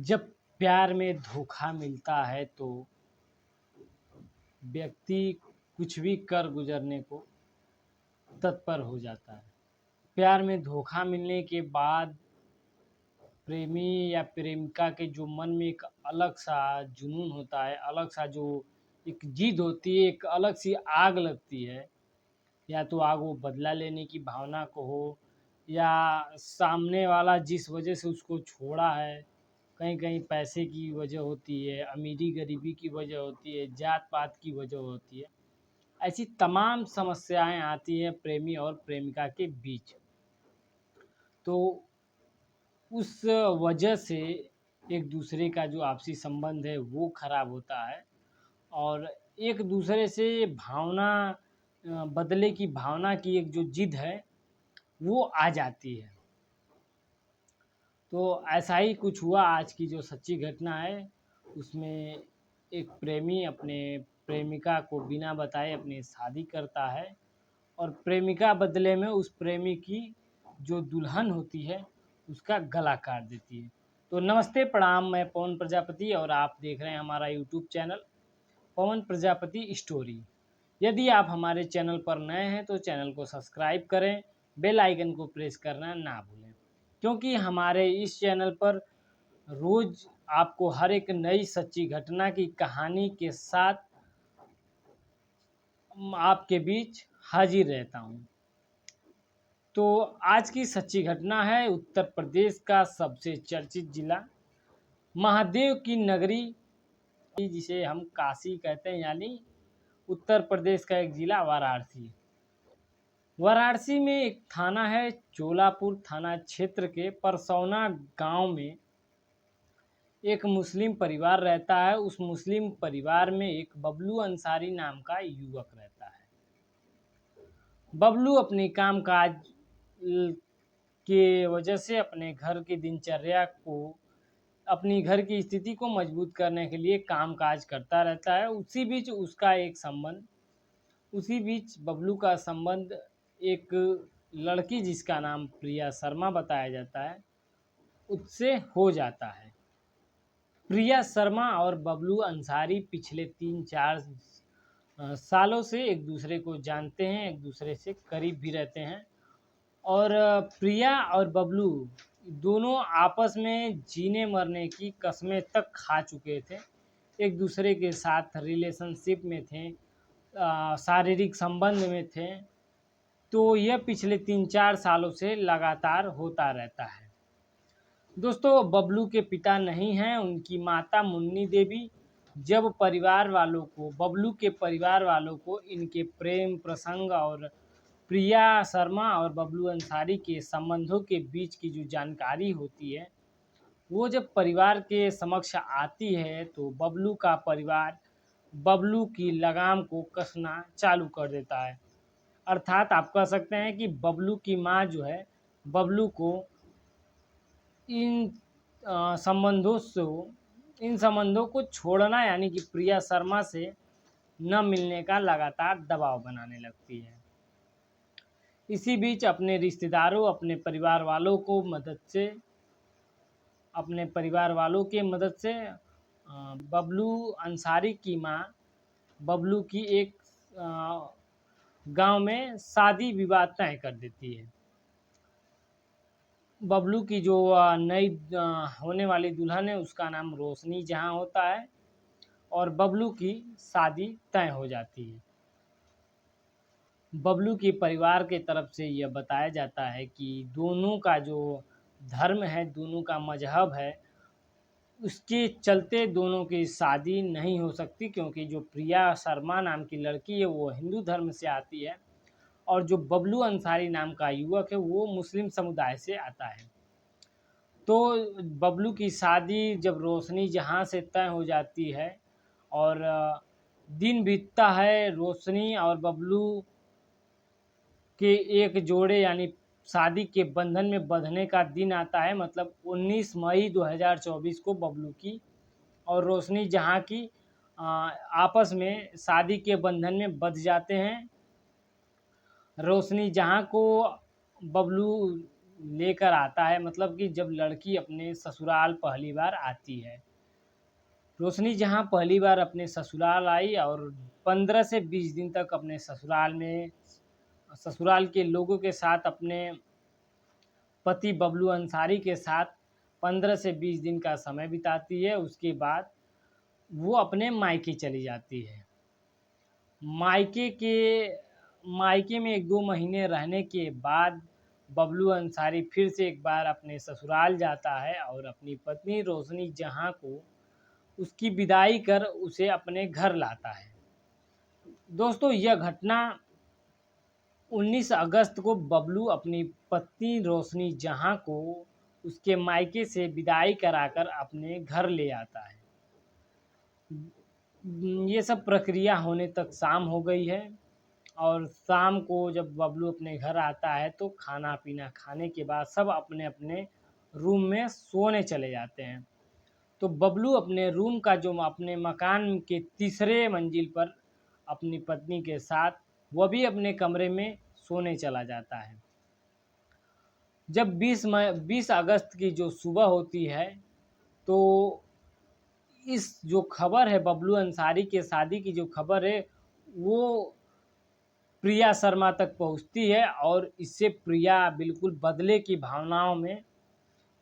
जब प्यार में धोखा मिलता है तो व्यक्ति कुछ भी कर गुजरने को तत्पर हो जाता है। प्यार में धोखा मिलने के बाद प्रेमी या प्रेमिका के जो मन में एक अलग सा जुनून होता है, अलग सा जो एक जिद होती है, एक अलग सी आग लगती है। या तो आग वो बदला लेने की भावना को हो, या सामने वाला जिस वजह से उसको छोड़ा है, कहीं कहीं पैसे की वजह होती है, अमीरी गरीबी की वजह होती है, जात पात की वजह होती है। ऐसी तमाम समस्याएं आती हैं प्रेमी और प्रेमिका के बीच। तो उस वजह से एक दूसरे का जो आपसी संबंध है वो खराब होता है, और एक दूसरे से भावना बदले की भावना की एक जो जिद है वो आ जाती है। तो ऐसा ही कुछ हुआ। आज की जो सच्ची घटना है उसमें एक प्रेमी अपने प्रेमिका को बिना बताए अपनी शादी करता है, और प्रेमिका बदले में उस प्रेमी की जो दुल्हन होती है उसका गला काट देती है। तो नमस्ते प्रणाम, मैं पवन प्रजापति और आप देख रहे हैं हमारा यूट्यूब चैनल पवन प्रजापति स्टोरी। यदि आप हमारे चैनल पर नए हैं तो चैनल को सब्सक्राइब करें, बेल आइकन को प्रेस करना ना भूलें, क्योंकि हमारे इस चैनल पर रोज़ आपको हर एक नई सच्ची घटना की कहानी के साथ आपके बीच हाजिर रहता हूं। तो आज की सच्ची घटना है उत्तर प्रदेश का सबसे चर्चित जिला, महादेव की नगरी, जिसे हम काशी कहते हैं, यानी उत्तर प्रदेश का एक जिला वाराणसी। वाराणसी में एक थाना है, चोलापुर थाना क्षेत्र के परसौना गांव में एक मुस्लिम परिवार रहता है। उस मुस्लिम परिवार में एक बबलू अंसारी नाम का युवक रहता है। बबलू अपने कामकाज के वजह से अपने घर की दिनचर्या को, अपनी घर की स्थिति को मजबूत करने के लिए कामकाज करता रहता है। उसी बीच बबलू का संबंध एक लड़की जिसका नाम प्रिया शर्मा बताया जाता है उससे हो जाता है। प्रिया शर्मा और बबलू अंसारी पिछले 3-4 सालों से एक दूसरे को जानते हैं, एक दूसरे से करीब भी रहते हैं। और प्रिया और बबलू दोनों आपस में जीने मरने की कस्में तक खा चुके थे, एक दूसरे के साथ रिलेशनशिप में थे, शारीरिक संबंध में थे। तो यह पिछले 3-4 सालों से लगातार होता रहता है। दोस्तों, बबलू के पिता नहीं हैं, उनकी माता मुन्नी देवी। जब बबलू के परिवार वालों को इनके प्रेम प्रसंग और प्रिया शर्मा और बबलू अंसारी के संबंधों के बीच की जो जानकारी होती है वो जब परिवार के समक्ष आती है तो बबलू का परिवार बबलू की लगाम को कसना चालू कर देता है। अर्थात आप कह सकते हैं कि बबलू की माँ जो है बबलू को इन संबंधों को छोड़ना, यानी कि प्रिया शर्मा से न मिलने का लगातार दबाव बनाने लगती है। इसी बीच अपने रिश्तेदारों, अपने परिवार वालों के मदद से बबलू अंसारी की माँ बबलू की एक गांव में शादी विवाह तय कर देती है। बबलू की जो नई होने वाली दुल्हन है उसका नाम रोशनी जहां होता है, और बबलू की शादी तय हो जाती है। बबलू के परिवार के तरफ से यह बताया जाता है कि दोनों का जो धर्म है, दोनों का मजहब है, उसके चलते दोनों की शादी नहीं हो सकती, क्योंकि जो प्रिया शर्मा नाम की लड़की है वो हिंदू धर्म से आती है, और जो बबलू अंसारी नाम का युवक है वो मुस्लिम समुदाय से आता है। तो बबलू की शादी जब रोशनी जहाँ से तय हो जाती है और दिन बीतता है, रोशनी और बबलू के एक जोड़े यानी शादी के बंधन में बंधने का दिन आता है, मतलब 19 मई 2024 को बबलू की और रोशनी जहाँ की आपस में शादी के बंधन में बंध जाते हैं। रोशनी जहाँ को बबलू लेकर आता है, मतलब कि जब लड़की अपने ससुराल पहली बार आती है। रोशनी जहाँ पहली बार अपने ससुराल आई और 15 से 20 दिन तक अपने ससुराल के लोगों के साथ, अपने पति बबलू अंसारी के साथ 15 से 20 दिन का समय बिताती है। उसके बाद वो अपने मायके चली जाती है। मायके के मायके में 1-2 महीने रहने के बाद बबलू अंसारी फिर से एक बार अपने ससुराल जाता है और अपनी पत्नी रोशनी जहाँ को उसकी विदाई कर उसे अपने घर लाता है। दोस्तों, यह घटना 19 अगस्त को बबलू अपनी पत्नी रोशनी जहाँ को उसके मायके से विदाई कराकर अपने घर ले आता है। ये सब प्रक्रिया होने तक शाम हो गई है और शाम को जब बबलू अपने घर आता है तो खाना पीना खाने के बाद सब अपने अपने रूम में सोने चले जाते हैं। तो बबलू अपने रूम का जो अपने मकान के तीसरे मंजिल पर अपनी पत्नी के साथ वह भी अपने कमरे में सोने चला जाता है। जब 20 अगस्त की जो सुबह होती है तो इस जो खबर है बबलू अंसारी के शादी की जो खबर है वो प्रिया शर्मा तक पहुंचती है और इससे प्रिया बिल्कुल बदले की भावनाओं में,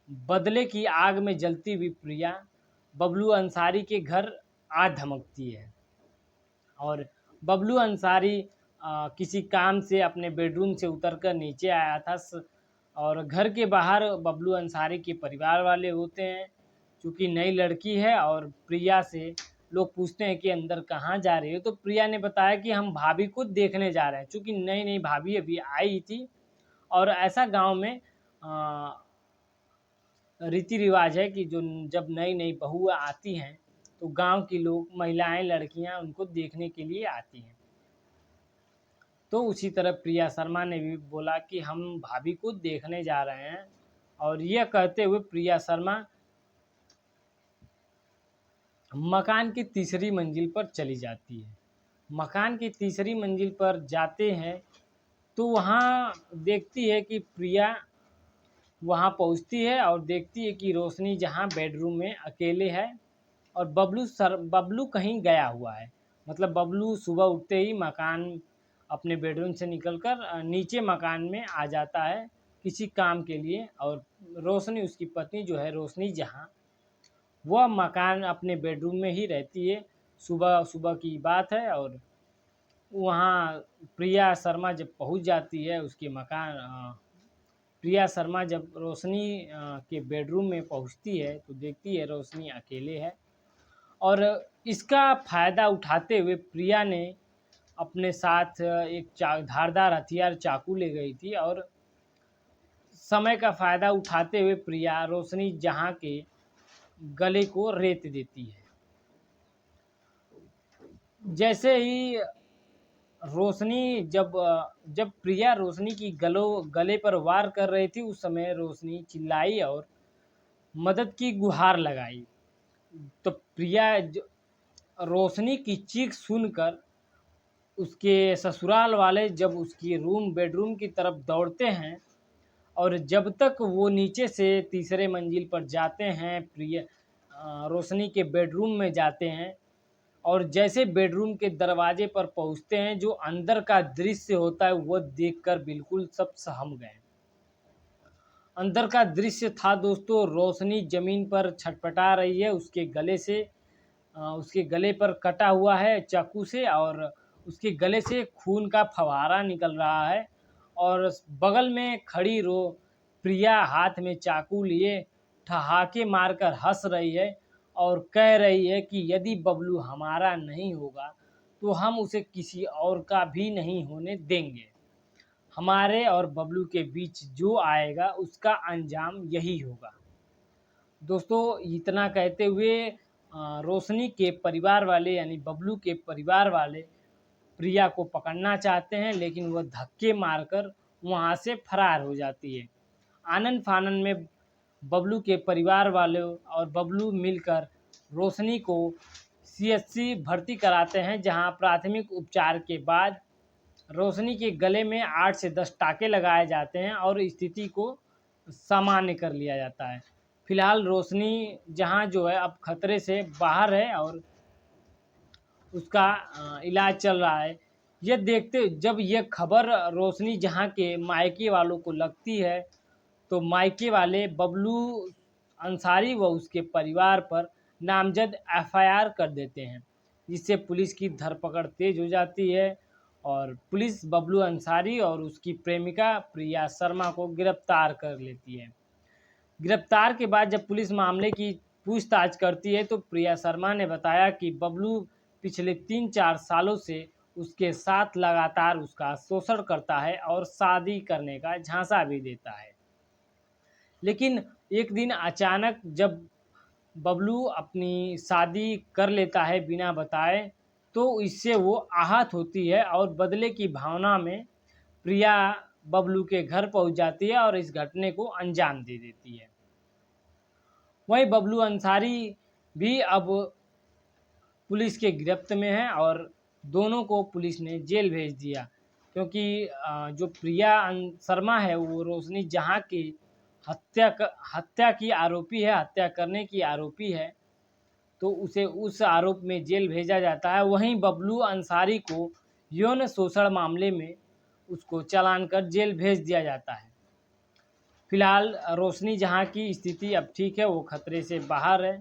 बदले की आग में जलती हुई प्रिया बबलू अंसारी के घर आ धमकती है। और बबलू अंसारी किसी काम से अपने बेडरूम से उतरकर नीचे आया था और घर के बाहर बबलू अंसारी के परिवार वाले होते हैं। चूँकि नई लड़की है और प्रिया से लोग पूछते हैं कि अंदर कहाँ जा रही हो, तो प्रिया ने बताया कि हम भाभी को देखने जा रहे हैं। चूँकि नई नई भाभी अभी आई थी और ऐसा गांव में रीति रिवाज है कि जो जब नई नई बहुएं आती हैं तो गांव की लोग, महिलाएं, लड़कियां उनको देखने के लिए आती हैं। तो उसी तरह प्रिया शर्मा ने भी बोला कि हम भाभी को देखने जा रहे हैं और यह कहते हुए प्रिया शर्मा मकान की तीसरी मंजिल पर चली जाती है। मकान की तीसरी मंजिल पर जाते हैं तो वहाँ देखती है कि प्रिया वहाँ पहुँचती है और देखती है कि रोशनी जहाँ बेडरूम में अकेले है और बबलू कहीं गया हुआ है। मतलब बबलू सुबह उठते ही मकान अपने बेडरूम से निकलकर नीचे मकान में आ जाता है किसी काम के लिए और रोशनी, उसकी पत्नी जो है रोशनी जहाँ, वह मकान अपने बेडरूम में ही रहती है। सुबह सुबह की बात है और वहाँ प्रिया शर्मा जब पहुँच जाती है उसके मकान, प्रिया शर्मा जब रोशनी के बेडरूम में पहुँचती है तो देखती है रोशनी अकेले है और इसका फ़ायदा उठाते हुए प्रिया ने अपने साथ एक धारदार हथियार चाकू ले गई थी और समय का फ़ायदा उठाते हुए प्रिया रोशनी जहाँ के गले को रेत देती है। जैसे ही रोशनी जब प्रिया रोशनी की गले पर वार कर रही थी उस समय रोशनी चिल्लाई और मदद की गुहार लगाई। तो प्रिया रोशनी की चीख सुनकर उसके ससुराल वाले जब उसकी बेडरूम की तरफ दौड़ते हैं और जब तक वो नीचे से तीसरे मंजिल पर जाते हैं, रोशनी के बेडरूम में जाते हैं और जैसे बेडरूम के दरवाजे पर पहुंचते हैं जो अंदर का दृश्य होता है वो देखकर बिल्कुल सब सहम गए। अंदर का दृश्य था दोस्तों, रोशनी ज़मीन पर छटपटा रही है, उसके गले पर कटा हुआ है चाकू से और उसके गले से खून का फव्वारा निकल रहा है और बगल में खड़ी प्रिया हाथ में चाकू लिए ठहाके मारकर हंस रही है और कह रही है कि यदि बबलू हमारा नहीं होगा तो हम उसे किसी और का भी नहीं होने देंगे। हमारे और बबलू के बीच जो आएगा उसका अंजाम यही होगा। दोस्तों, इतना कहते हुए रोशनी के परिवार वाले यानी बबलू के परिवार वाले प्रिया को पकड़ना चाहते हैं लेकिन वह धक्के मारकर वहाँ से फरार हो जाती है। आनन फानन में बबलू के परिवार वालों और बबलू मिलकर रोशनी को सीएचसी भर्ती कराते हैं, जहां प्राथमिक उपचार के बाद रोशनी के गले में 8 से 10 टाँके लगाए जाते हैं और स्थिति को सामान्य कर लिया जाता है। फिलहाल रोशनी जहाँ जो है अब खतरे से बाहर है और उसका इलाज चल रहा है। ये देखते जब ये खबर रोशनी जहाँ के मायके वालों को लगती है, तो मायके वाले बबलू अंसारी व उसके परिवार पर नामजद एफआईआर कर देते हैं, जिससे पुलिस की धरपकड़ तेज हो जाती है और पुलिस बबलू अंसारी और उसकी प्रेमिका प्रिया शर्मा को गिरफ्तार कर लेती है। गिरफ्तार के बाद जब पुलिस मामले की पूछताछ करती है, तो प्रिया शर्मा ने बताया कि बबलू पिछले 3-4 सालों से उसके साथ लगातार उसका शोषण करता है और शादी करने का झांसा भी देता है। लेकिन एक दिन अचानक जब बबलू अपनी शादी कर लेता है बिना बताए, तो इससे वो आहत होती है और बदले की भावना में प्रिया बबलू के घर पहुंच जाती है और इस घटने को अंजाम दे देती है। वहीं बबलू अंसारी भी अब पुलिस के गिरफ्त में है और दोनों को पुलिस ने जेल भेज दिया, क्योंकि जो प्रिया शर्मा है वो रोशनी जहाँ की हत्या की आरोपी है, हत्या करने की आरोपी है, तो उसे उस आरोप में जेल भेजा जाता है। वहीं बबलू अंसारी को यौन शोषण मामले में उसको चालान कर जेल भेज दिया जाता है। फिलहाल रोशनी जहाँ की स्थिति अब ठीक है, वो खतरे से बाहर है।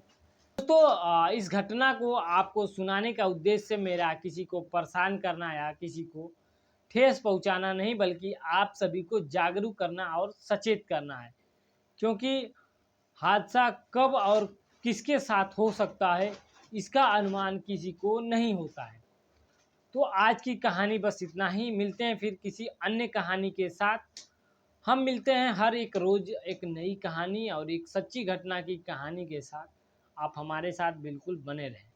दोस्तों, इस घटना को आपको सुनाने का उद्देश्य मेरा किसी को परेशान करना या किसी को ठेस पहुंचाना नहीं, बल्कि आप सभी को जागरूक करना और सचेत करना है, क्योंकि हादसा कब और किसके साथ हो सकता है इसका अनुमान किसी को नहीं होता है। तो आज की कहानी बस इतना ही। मिलते हैं फिर किसी अन्य कहानी के साथ। हम मिलते हैं हर एक रोज़ एक नई कहानी और एक सच्ची घटना की कहानी के साथ। आप हमारे साथ बिल्कुल बने रहें।